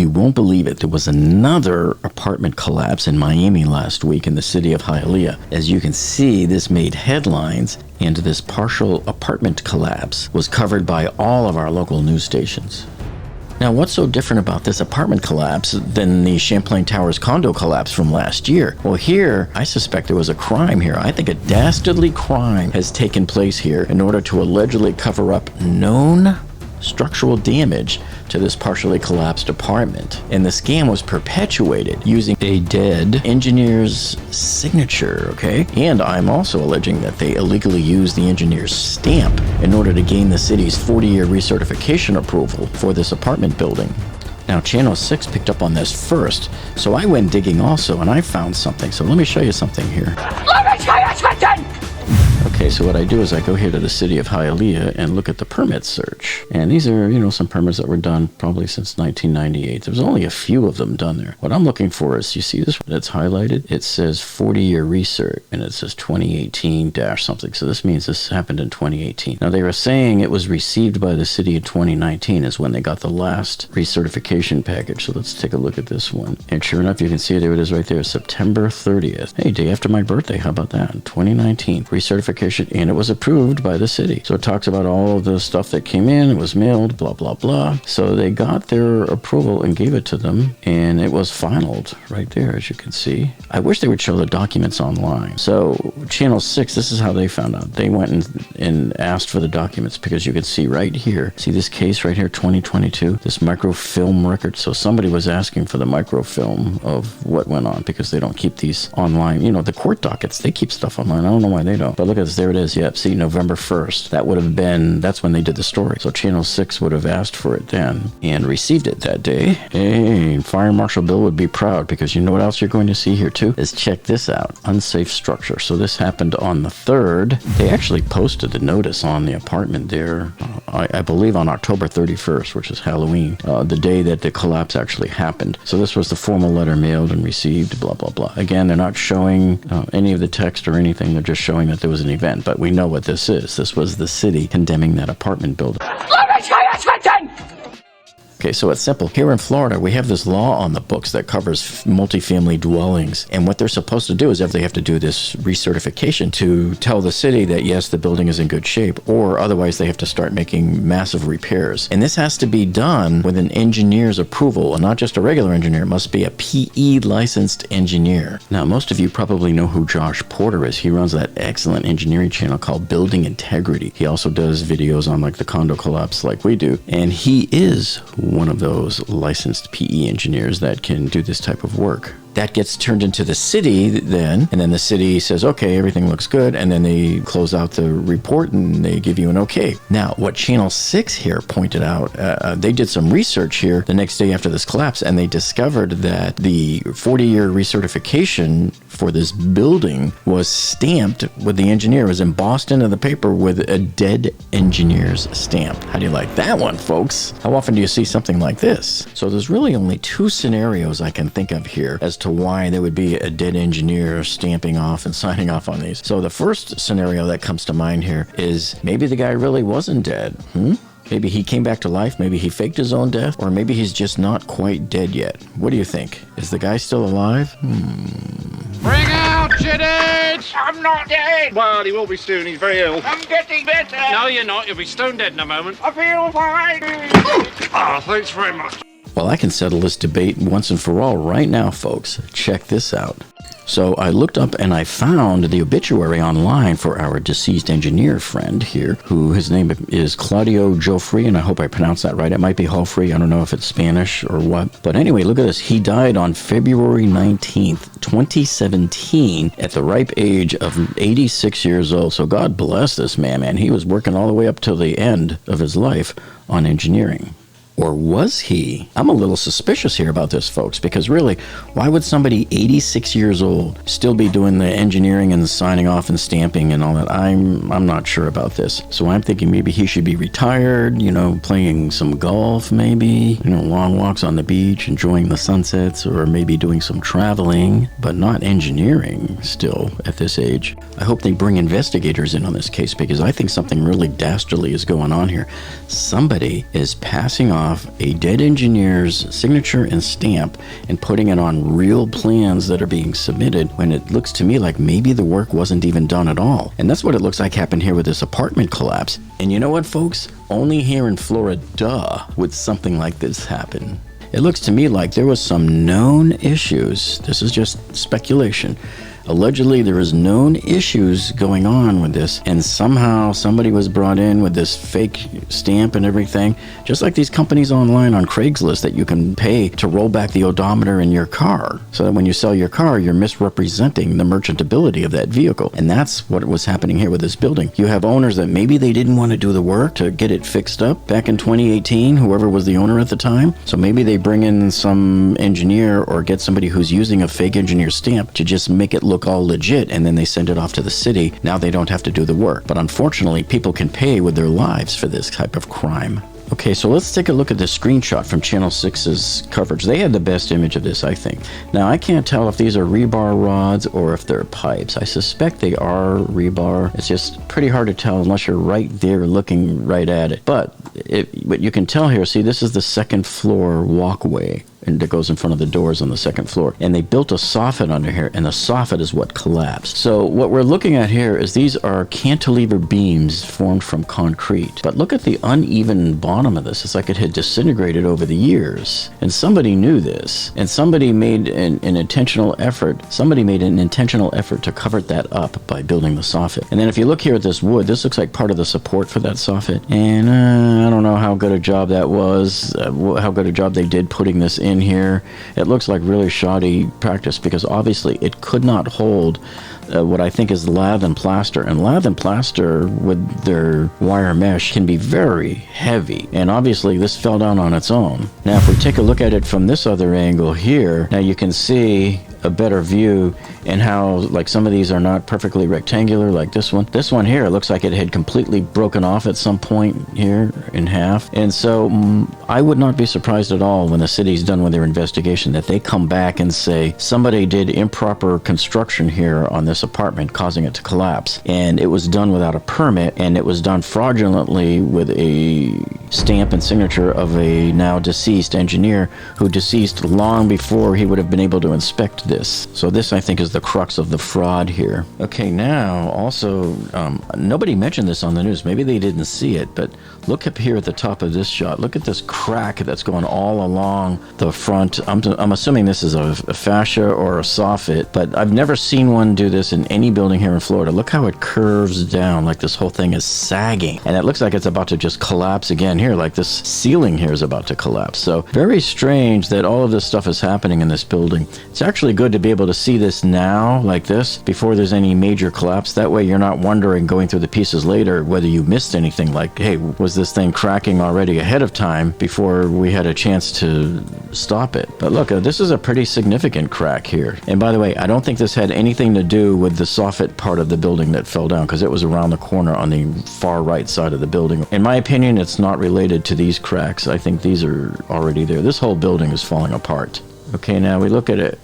You won't believe it. There was another apartment collapse in Miami last week in the city of Hialeah. As you can see, this made headlines, and this partial apartment collapse was covered by all of our local news stations. Now, what's so different about this apartment collapse than the Champlain Towers condo collapse from last year? Well, here, I suspect there was a crime here. I think a dastardly crime has taken place here in order to allegedly cover up known structural damage to this partially collapsed apartment. And the scam was perpetuated using a dead engineer's signature, okay? And I'm also alleging that they illegally used the engineer's stamp in order to gain the city's 40-year recertification approval for this apartment building. Now, Channel 6 picked up on this first, so I went digging also, and I found something. So let me show you something here. Let me show you something! Okay, so what I do is I go here to the city of Hialeah and look at the permit search. And these are, some permits that were done probably since 1998. There's only a few of them done there. What I'm looking for is, you see this that's highlighted? It says 40-year recert, and it says 2018-something. So this means this happened in 2018. Now, they were saying it was received by the city in 2019 is when they got the last recertification package. So let's take a look at this one. And sure enough, you can see there it is right there, September 30th. Hey, day after my birthday, how about that? 2019, recertification, and it was approved by the city. So it talks about all of the stuff that came in, it was mailed, blah, blah, blah. So they got their approval and gave it to them, and it was finalized right there, as you can see. I wish they would show the documents online. So Channel 6, this is how they found out. They went and asked for the documents, because you can see right here, see this case right here, 2022, this microfilm record. So somebody was asking for the microfilm of what went on, because they don't keep these online. The court dockets, they keep stuff online. I don't know why they don't. But look at this, there it is. Yep, see, November 1st. That's when they did the story. So Channel 6 would have asked for it then and received it that day. Hey, Fire Marshal Bill would be proud, because you know what else you're going to see here too? Is check this out. Unsafe structure. So this happened on the 3rd. They actually posted the notice on the apartment there, I believe on October 31st, which is Halloween, the day that the collapse actually happened. So this was the formal letter mailed and received, blah, blah, blah. Again, they're not showing any of the text or anything. They're just showing that there was an event, but we know what this is. This was the city condemning that apartment building. Let me show you something! Okay, so it's simple. Here in Florida, we have this law on the books that covers multifamily dwellings. And what they're supposed to do is if they have to do this recertification to tell the city that, yes, the building is in good shape, or otherwise they have to start making massive repairs. And this has to be done with an engineer's approval, and not just a regular engineer. It must be a PE licensed engineer. Now, most of you probably know who Josh Porter is. He runs that excellent engineering channel called Building Integrity. He also does videos on like the condo collapse like we do. And he is one of those licensed PE engineers that can do this type of work. That gets turned into the city then, and then the city says, okay, everything looks good, and then they close out the report and they give you an okay. Now, what Channel 6 here pointed out, they did some research here the next day after this collapse, and they discovered that the 40-year recertification for this building was stamped with the engineer. It was embossed into the paper with a dead engineer's stamp. How do you like that one, folks? How often do you see something like this? So there's really only two scenarios I can think of here as to why there would be a dead engineer stamping off and signing off on these. So the first scenario that comes to mind here is maybe the guy really wasn't dead. Maybe he came back to life, maybe he faked his own death, or maybe he's just not quite dead yet. What do you think? Is the guy still alive? Bring out Jidditch! I'm not dead! Well, he will be soon, he's very ill. I'm getting better! No, you're not, you'll be stone dead in a moment. I feel fine! Thanks very much. Well, I can settle this debate once and for all right now, folks. Check this out. So I looked up and I found the obituary online for our deceased engineer friend here, who his name is Claudio Joffre, and I hope I pronounced that right. It might be Joffre. I don't know if it's Spanish or what. But anyway, look at this. He died on February 19th, 2017 at the ripe age of 86 years old. So God bless this man. He was working all the way up till the end of his life on engineering. Or was he? I'm a little suspicious here about this, folks, because really, why would somebody 86 years old still be doing the engineering and signing off and stamping and all that? I'm not sure about this. So I'm thinking maybe he should be retired, playing some golf maybe, long walks on the beach, enjoying the sunsets, or maybe doing some traveling, but not engineering still at this age. I hope they bring investigators in on this case, because I think something really dastardly is going on here. Somebody is passing off off a dead engineer's signature and stamp and putting it on real plans that are being submitted when it looks to me like maybe the work wasn't even done at all. And that's what it looks like happened here with this apartment collapse. And you know what, folks? Only here in Florida would something like this happen. It looks to me like there was some known issues. This is just speculation. Allegedly, there is known issues going on with this, and somehow somebody was brought in with this fake stamp and everything, just like these companies online on Craigslist that you can pay to roll back the odometer in your car, so that when you sell your car, you're misrepresenting the merchantability of that vehicle. And that's what was happening here with this building. You have owners that maybe they didn't want to do the work to get it fixed up back in 2018, whoever was the owner at the time. So maybe they bring in some engineer or get somebody who's using a fake engineer stamp to just make it look all legit, and then they send it off to the city. Now they don't have to do the work. But unfortunately, people can pay with their lives for this type of crime. Okay, so let's take a look at this screenshot from Channel 6's coverage. They had the best image of this, I think. Now, I can't tell if these are rebar rods or if they're pipes. I suspect they are rebar. It's just pretty hard to tell unless you're right there looking right at it. But you can tell here, see, this is the second floor walkway, and that goes in front of the doors on the second floor. And they built a soffit under here, and the soffit is what collapsed. So what we're looking at here is these are cantilever beams formed from concrete. But look at the uneven bottom of this. It's like it had disintegrated over the years. And somebody knew this, and somebody made an intentional effort. Somebody made an intentional effort to cover that up by building the soffit. And then if you look here at this wood, this looks like part of the support for that soffit. And I don't know how good a job that was, how good a job they did putting this in here. It looks like really shoddy practice because obviously it could not hold what I think is lath and plaster. And lath and plaster with their wire mesh can be very heavy. And obviously this fell down on its own. Now if we take a look at it from this other angle here, now you can see a better view and how like some of these are not perfectly rectangular like this one. This one here looks like it had completely broken off at some point here in half. And so I would not be surprised at all when the city's done with their investigation that they come back and say somebody did improper construction here on this apartment causing it to collapse. And it was done without a permit, and it was done fraudulently with a stamp and signature of a now deceased engineer who deceased long before he would have been able to inspect this. So this, I think, is the crux of the fraud here. Okay, now also, nobody mentioned this on the news. Maybe they didn't see it, but look up here at the top of this shot. Look at this crack that's going all along the front. I'm assuming this is a fascia or a soffit, but I've never seen one do this in any building here in Florida. Look how it curves down, like this whole thing is sagging. And it looks like it's about to just collapse again here, like this ceiling here is about to collapse. So very strange that all of this stuff is happening in this building. It's actually good to be able to see this now, like this, before there's any major collapse. That way you're not wondering going through the pieces later whether you missed anything, like, hey, was this thing cracking already ahead of time before we had a chance to stop it? But look, this is a pretty significant crack here. And by the way, I don't think this had anything to do with the soffit part of the building that fell down, because it was around the corner on the far right side of the building. In my opinion, it's not related to these cracks. I think these are already there. This whole building is falling apart. Okay, now we look at it.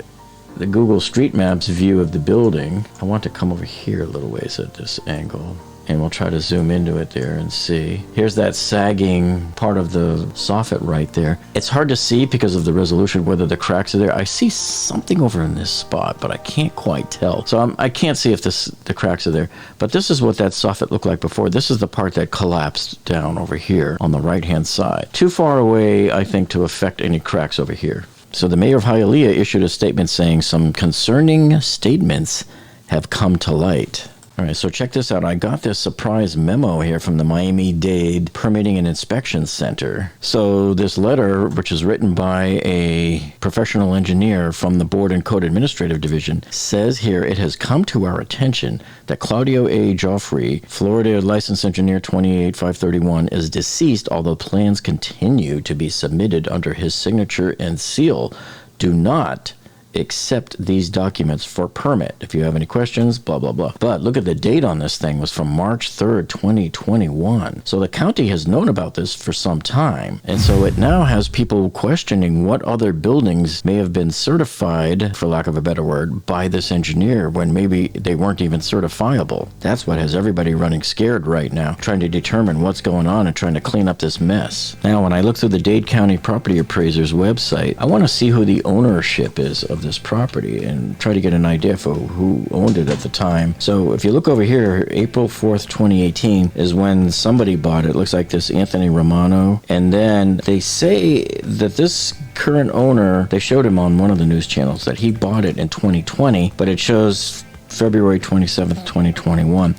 The Google Street Maps view of the building. I want to come over here a little ways at this angle, and we'll try to zoom into it there and see. Here's that sagging part of the soffit right there. It's hard to see because of the resolution whether the cracks are there. I see something over in this spot, but I can't quite tell. So I can't see if the cracks are there. But this is what that soffit looked like before. This is the part that collapsed down over here on the right-hand side. Too far away, I think, to affect any cracks over here. So the mayor of Hialeah issued a statement saying some concerning statements have come to light. All right, so check this out. I got this surprise memo here from the Miami-Dade Permitting and Inspection Center. So this letter, which is written by a professional engineer from the Board and Code Administrative Division, says here, it has come to our attention that Claudio A. Joffrey, Florida Licensed Engineer 28531, is deceased, although plans continue to be submitted under his signature and seal. Do not accept these documents for permit. If you have any questions, blah, blah, blah. But look at the date on this thing was from March 3rd, 2021. So the county has known about this for some time. And so it now has people questioning what other buildings may have been certified, for lack of a better word, by this engineer when maybe they weren't even certifiable. That's what has everybody running scared right now, trying to determine what's going on and trying to clean up this mess. Now, when I look through the Dade County Property Appraiser's website, I want to see who the ownership is of this property and try to get an idea for who owned it at the time. So if you look over here, April 4th, 2018 is when somebody bought it. It looks like this Anthony Romano. And then they say that this current owner, they showed him on one of the news channels that he bought it in 2020, but it shows February 27th, 2021.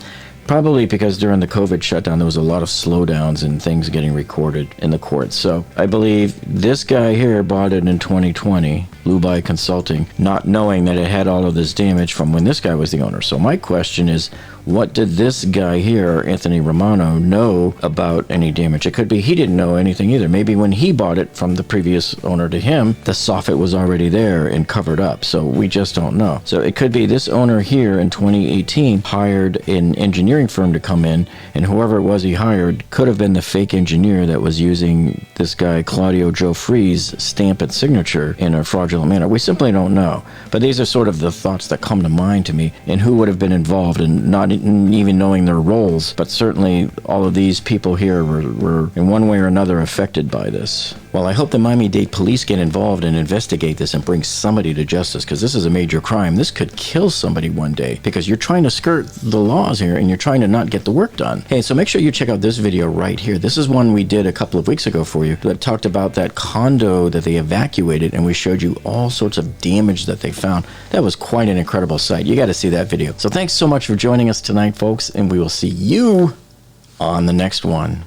Probably because during the COVID shutdown, there was a lot of slowdowns and things getting recorded in the courts. So I believe this guy here bought it in 2020, Lubai Consulting, not knowing that it had all of this damage from when this guy was the owner. So my question is, what did this guy here, Anthony Romano, know about any damage? It could be he didn't know anything either. Maybe when he bought it from the previous owner to him, the soffit was already there and covered up. So we just don't know. So it could be this owner here in 2018 hired an engineering firm to come in, and whoever it was he hired could have been the fake engineer that was using this guy Claudio Joe Free's stamp and signature in a fraudulent manner. We simply don't know. But these are sort of the thoughts that come to mind to me, and who would have been involved, and not even knowing their roles. But certainly all of these people here were in one way or another affected by this. Well, I hope the Miami-Dade police get involved and investigate this and bring somebody to justice, because this is a major crime. This could kill somebody one day, because you're trying to skirt the laws here and you're trying to not get the work done. Hey, so make sure you check out this video right here. This is one we did a couple of weeks ago for you that talked about that condo that they evacuated, and we showed you all sorts of damage that they found. That was quite an incredible sight. You got to see that video. So thanks so much for joining us tonight, folks, and we will see you on the next one.